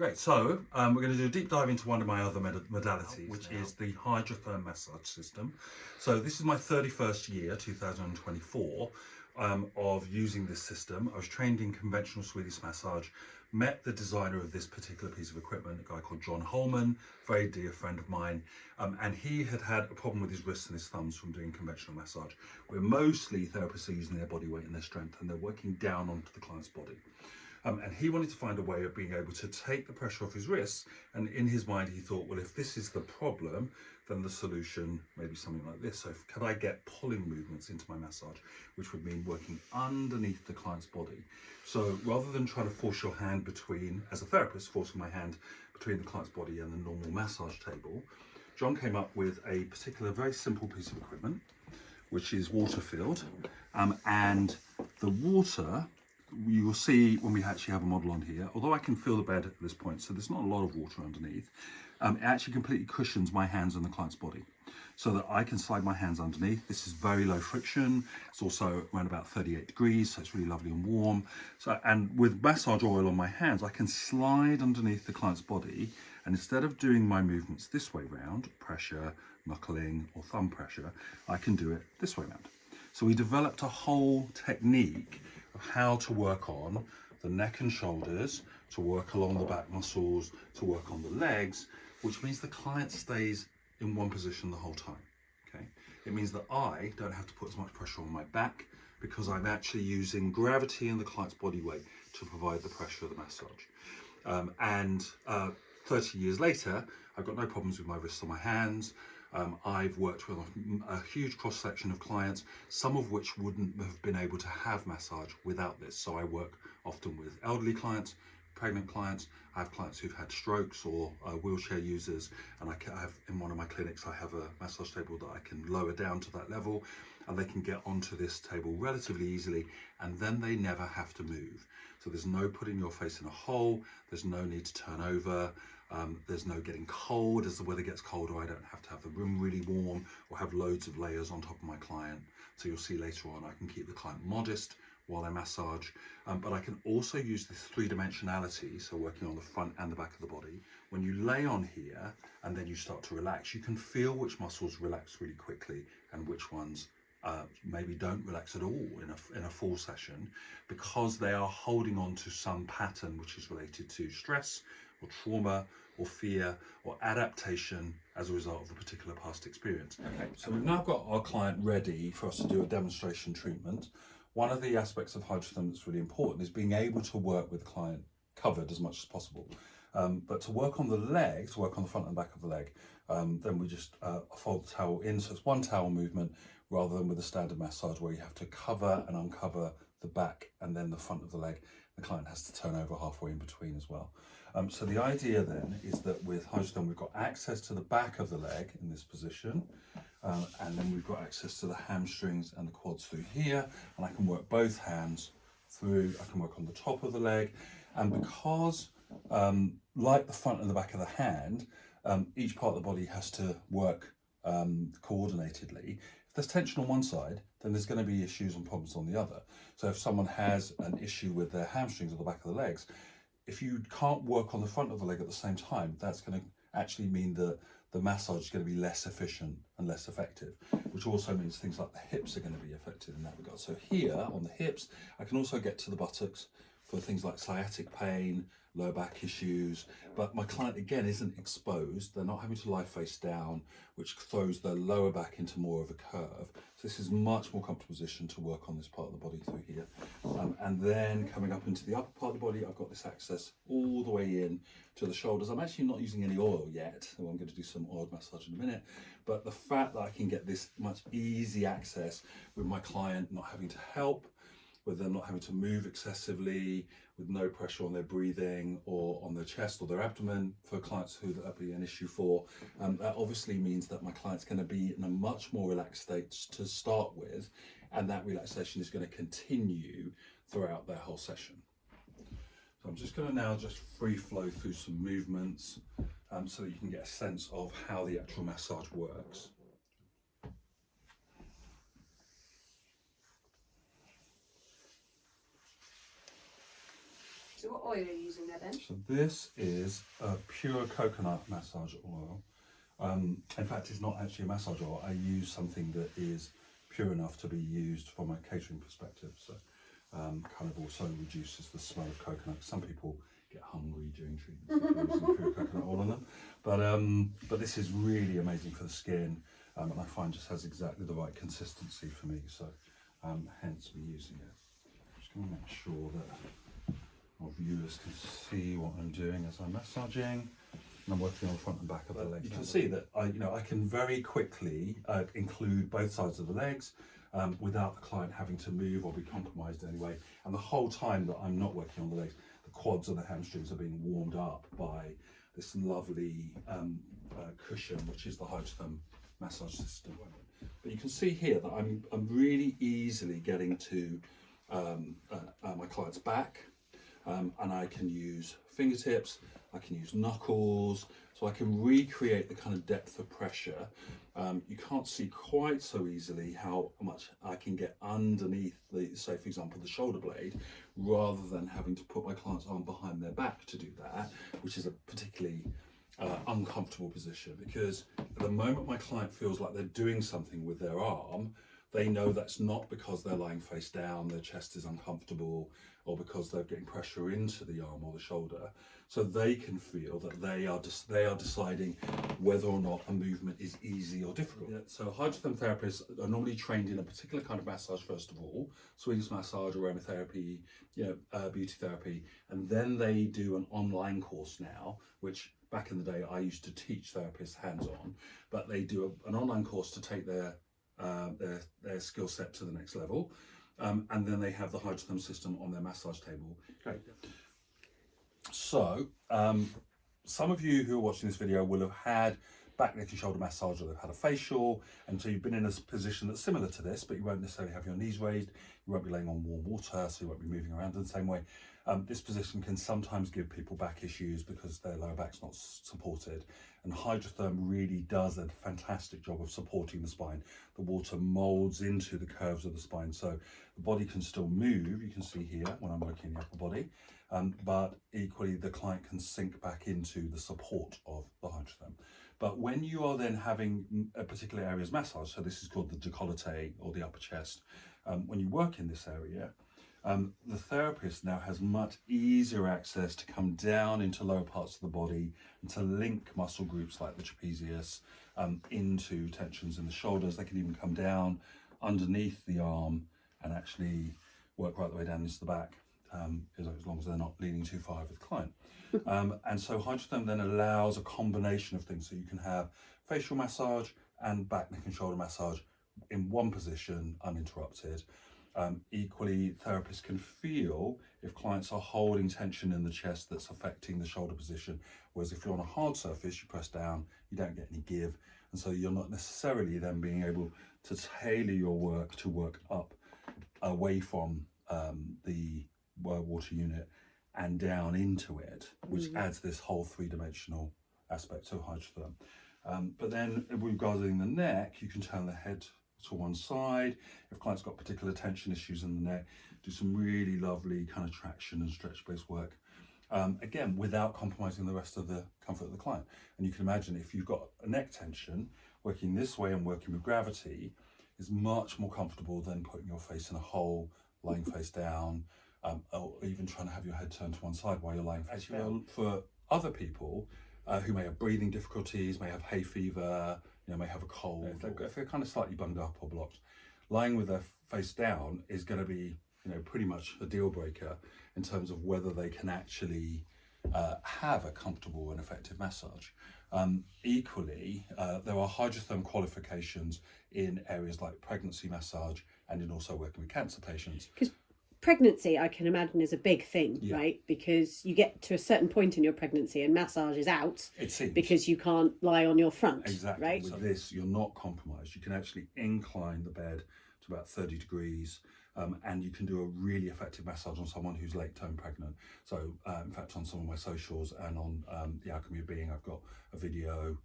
Okay, so we're going to do a deep dive into one of my other modalities, which is the Hydrotherm Massage system. So this is my 31st year, 2024, of using this system. I was trained in conventional Swedish massage, met the designer of this particular piece of equipment, a guy called John Holman, very dear friend of mine, and he had had a problem with his wrists and his thumbs from doing conventional massage, where mostly therapists are using their body weight and their strength, and they're working down onto the client's body. And he wanted to find a way of being able to take the pressure off his wrists. And in his mind, he thought, well, if this is the problem, then the solution may be something like this. So could I get pulling movements into my massage, which would mean working underneath the client's body? So rather than trying to force your hand between, as a therapist, forcing my hand between the client's body and the normal massage table, John came up with a particular very simple piece of equipment, which is water filled. And the water, you will see when we actually have a model on here, although I can feel the bed at this point, so there's not a lot of water underneath, it actually completely cushions my hands on the client's body so that I can slide my hands underneath. This is very low friction. It's also around about 38 degrees, so it's really lovely and warm. So, and with massage oil on my hands, I can slide underneath the client's body, and instead of doing my movements this way round, pressure, knuckling, or thumb pressure, I can do it this way round. So we developed a whole technique of how to work on the neck and shoulders, to work along the back muscles, to work on the legs, which means the client stays in one position the whole time. Okay, it means that I don't have to put as much pressure on my back because I'm actually using gravity and the client's body weight to provide the pressure of the massage. 30 years later, I've got no problems with my wrists or my hands. I've worked with a huge cross section of clients, some of which wouldn't have been able to have massage without this. So I work often with elderly clients, pregnant clients. I have clients who've had strokes or wheelchair users, and I have in one of my clinics, I have a massage table that I can lower down to that level, and they can get onto this table relatively easily, and then they never have to move. So there's no putting your face in a hole, there's no need to turn over, there's no getting cold. As the weather gets colder, I don't have to have the room really warm or have loads of layers on top of my client. So you'll see later on, I can keep the client modest while I massage, but I can also use this three-dimensionality, so working on the front and the back of the body. When you lay on here and then you start to relax, you can feel which muscles relax really quickly and which ones maybe don't relax at all in a full session, because they are holding on to some pattern which is related to stress or trauma or fear or adaptation as a result of a particular past experience. Okay, so we've now got our client ready for us to do a demonstration treatment. One of the aspects of Hydrotherm that's really important is being able to work with the client covered as much as possible. But to work on the legs, to work on the front and back of the leg, then we just fold the towel in. So it's one towel movement rather than with a standard massage where you have to cover and uncover the back and then the front of the leg. The client has to turn over halfway in between as well. So the idea then is that with Hydrotherm, we've got access to the back of the leg in this position, and then we've got access to the hamstrings and the quads through here, and I can work both hands through. I can work on the top of the leg, and because like the front and the back of the hand, each part of the body has to work coordinatedly. If there's tension on one side, then there's going to be issues and problems on the other. So if someone has an issue with their hamstrings or the back of the legs, if you can't work on the front of the leg at the same time, that's going to actually mean that the massage is going to be less efficient and less effective, which also means things like the hips are going to be affected in that regard. So here on the hips, I can also get to the buttocks for things like sciatic pain, lower back issues, but my client again isn't exposed. They're not having to lie face down, which throws their lower back into more of a curve. So this is much more comfortable position to work on this part of the body through here. And then coming up into the upper part of the body, I've got this access all the way in to the shoulders. I'm actually not using any oil yet, so I'm going to do some oil massage in a minute, but the fact that I can get this much easy access with my client not having to help, with them not having to move excessively, with no pressure on their breathing or on their chest or their abdomen for clients who that be an issue for. That obviously means that my client's going to be in a much more relaxed state to start with, and that relaxation is going to continue throughout their whole session. So I'm just going to now just free flow through some movements so that you can get a sense of how the actual massage works. So what oil are you using there then? So this is a pure coconut massage oil. In fact, it's not actually a massage oil. I use something that is pure enough to be used from a catering perspective. So kind of also reduces the smell of coconut. Some people get hungry during treatments if they're using pure coconut oil on them. But this is really amazing for the skin, and I find just has exactly the right consistency for me. So hence we're using it. I'm just going to make sure that our viewers can see what I'm doing as I'm massaging. And I'm working on the front and back of the legs. You can see that I can very quickly include both sides of the legs without the client having to move or be compromised in any way. And the whole time that I'm not working on the legs, the quads and the hamstrings are being warmed up by this lovely cushion, which is the Hydrotherm Massage system. But you can see here that I'm really easily getting to my client's back, and I can use fingertips, I can use knuckles, so I can recreate the kind of depth of pressure. You can't see quite so easily how much I can get underneath the, say for example, the shoulder blade, rather than having to put my client's arm behind their back to do that, which is a particularly uncomfortable position, because at the moment my client feels like they're doing something with their arm, they know that's not because they're lying face down, their chest is uncomfortable, or because they're getting pressure into the arm or the shoulder. So they can feel that they are deciding whether or not a movement is easy or difficult. Yeah, so hydrotherm therapists are normally trained in a particular kind of massage first of all, Swedish massage, aromatherapy, beauty therapy, and then they do an online course now, which back in the day I used to teach therapists hands-on, but they do an online course to take their skill set to the next level, and then they have the Hydrotherm system on their massage table. Great. So some of you who are watching this video will have had back, neck and shoulder massage, or they've had a facial, and so you've been in a position that's similar to this, but you won't necessarily have your knees raised, you won't be laying on warm water, so you won't be moving around in the same way. This position can sometimes give people back issues because their lower back's not supported, and Hydrotherm really does a fantastic job of supporting the spine. The water molds into the curves of the spine, so the body can still move. You can see here when I'm working the upper body, but equally the client can sink back into the support of the Hydrotherm. But when you are then having a particular area's massage, so this is called the décolleté or the upper chest, when you work in this area, the therapist now has much easier access to come down into lower parts of the body and to link muscle groups like the trapezius into tensions in the shoulders. They can even come down underneath the arm and actually work right the way down into the back, as long as they're not leaning too far over the client. And so Hydrotherm then allows a combination of things, so you can have facial massage and back, neck and shoulder massage in one position uninterrupted. Equally, therapists can feel if clients are holding tension in the chest that's affecting the shoulder position, whereas if you're on a hard surface, you press down, you don't get any give, and so you're not necessarily then being able to tailor your work to work up away from the water unit and down into it, which adds this whole three-dimensional aspect to Hydrotherm. But then regarding the neck, you can turn the head to one side. If clients got particular tension issues in the neck, do some really lovely kind of traction and stretch-based work, again without compromising the rest of the comfort of the client. And you can imagine if you've got a neck tension, working this way and working with gravity is much more comfortable than putting your face in a hole, lying face down, or even trying to have your head turned to one side while you're lying face down. For other people who may have breathing difficulties, may have hay fever, may have a cold, if they're kind of slightly bunged up or blocked, lying with their face down is going to be pretty much a deal breaker in terms of whether they can actually have a comfortable and effective massage. Equally, there are Hydrotherm qualifications in areas like pregnancy massage and in also working with cancer patients. Because pregnancy, I can imagine, is a big thing, right? Because you get to a certain point in your pregnancy and massage is out, it seems, because you can't lie on your front. Exactly. Right? With this, you're not compromised. You can actually incline the bed to about 30 degrees, and you can do a really effective massage on someone who's late-term pregnant. So, in fact, on some of my socials and on the Alchemy of Being, I've got a video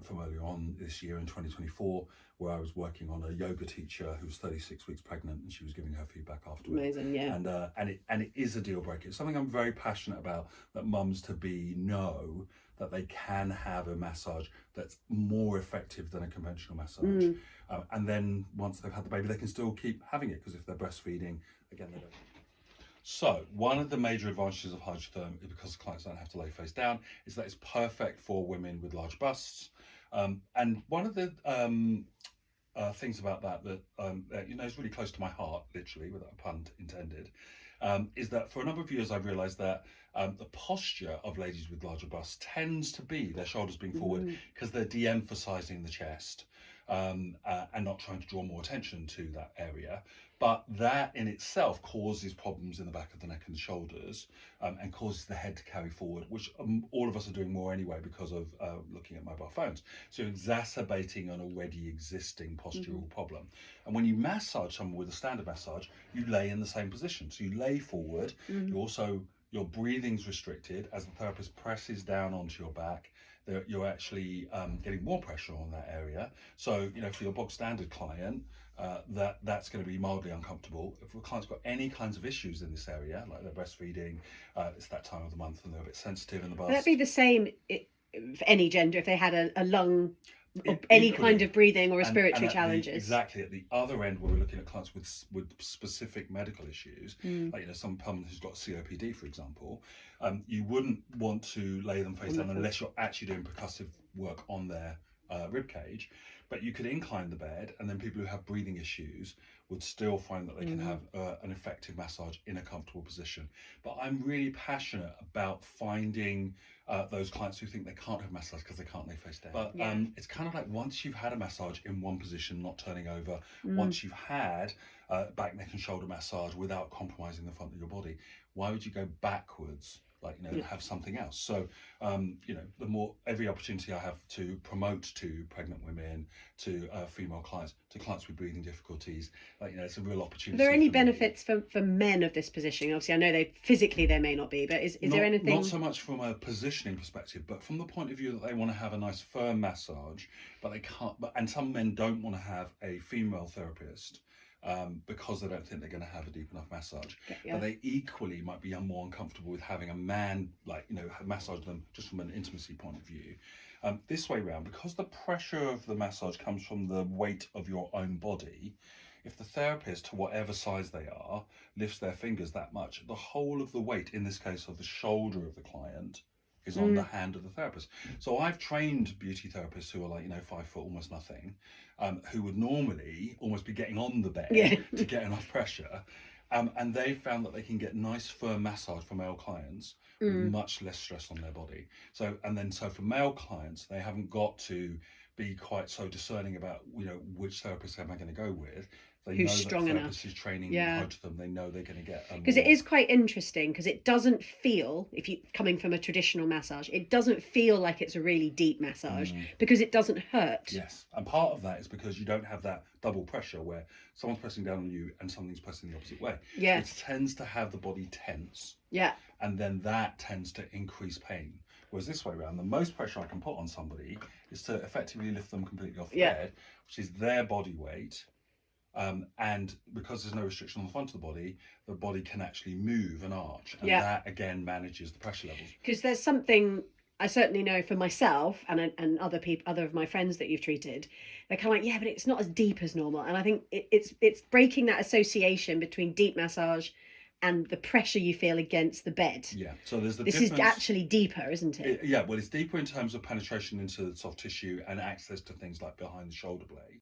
from earlier on this year in 2024, where I was working on a yoga teacher who was 36 weeks pregnant, and she was giving her feedback afterwards. Amazing, yeah. And it is a deal breaker. It's something I'm very passionate about, that mums to be know that they can have a massage that's more effective than a conventional massage. And then once they've had the baby, they can still keep having it, because if they're breastfeeding, again, they don't. So one of the major advantages of Hydrotherm, because clients don't have to lay face down, is that it's perfect for women with large busts. And one of the things about that is really close to my heart, literally, without a pun intended, is that for a number of years I've realised that the posture of ladies with larger busts tends to be their shoulders being forward, because they're de-emphasising the chest and not trying to draw more attention to that area. But that in itself causes problems in the back of the neck and the shoulders, and causes the head to carry forward, which all of us are doing more anyway because of looking at mobile phones. So exacerbating an already existing postural problem. And when you massage someone with a standard massage, you lay in the same position. So you lay forward, your breathing's restricted as the therapist presses down onto your back. You're actually getting more pressure on that area. So, for your bog standard client, that's going to be mildly uncomfortable. If a client's got any kinds of issues in this area, like they're breastfeeding, it's that time of the month and they're a bit sensitive in the bust. Would that be the same for any gender if they had a lung, or any kind of breathing or respiratory challenges? Exactly. At the other end, where we're looking at clients with specific medical issues, like someone who's got COPD, for example, you wouldn't want to lay them face down unless you're actually doing percussive work on their rib cage. But you could incline the bed, and then people who have breathing issues would still find that they can have an effective massage in a comfortable position. But I'm really passionate about finding those clients who think they can't have massage because they can't lay face down. But it's kind of like, once you've had a massage in one position, not turning over, once you've had back, neck and shoulder massage without compromising the front of your body, why would you go backwards? Have something else. So, the more, every opportunity I have to promote to pregnant women, to female clients, to clients with breathing difficulties, it's a real opportunity. Are there any benefits for men of this positioning? Obviously, I know they may not be, but is there anything? Not so much from a positioning perspective, but from the point of view that they want to have a nice firm massage, but they can't. And some men don't want to have a female therapist. Because they don't think they're going to have a deep enough massage. But they equally might be more uncomfortable with having a man, massage them just from an intimacy point of view. This way round, because the pressure of the massage comes from the weight of your own body, if the therapist, to whatever size they are, lifts their fingers that much, the whole of the weight, in this case of the shoulder of the client, is on the hand of the therapist. So I've trained beauty therapists who are 5 foot, almost nothing, who would normally almost be getting on the bed to get enough pressure. And they've found that they can get nice firm massage for male clients with much less stress on their body. So for male clients, they haven't got to be quite so discerning about, which therapist am I going to go with. They Who's know strong that the enough. therapist is training them. They know they're going to get because it is quite interesting, because it doesn't feel, if you coming from a traditional massage, it doesn't feel like it's a really deep massage because it doesn't hurt. Yes, and part of that is because you don't have that double pressure where someone's pressing down on you and something's pressing the opposite way. It tends to have the body tense. And then that tends to increase pain. Whereas this way around, the most pressure I can put on somebody is to effectively lift them completely off the bed, which is their body weight. And because there's no restriction on the front of the body can actually move and arch, and that again manages the pressure levels. Because there's something I certainly know for myself and other of my friends that you've treated, they're kind of like, but it's not as deep as normal. And I think it's breaking that association between deep massage and the pressure you feel against the bed. So there's this difference. Is actually deeper, isn't it? Well, it's deeper in terms of penetration into the soft tissue and access to things like behind the shoulder blade.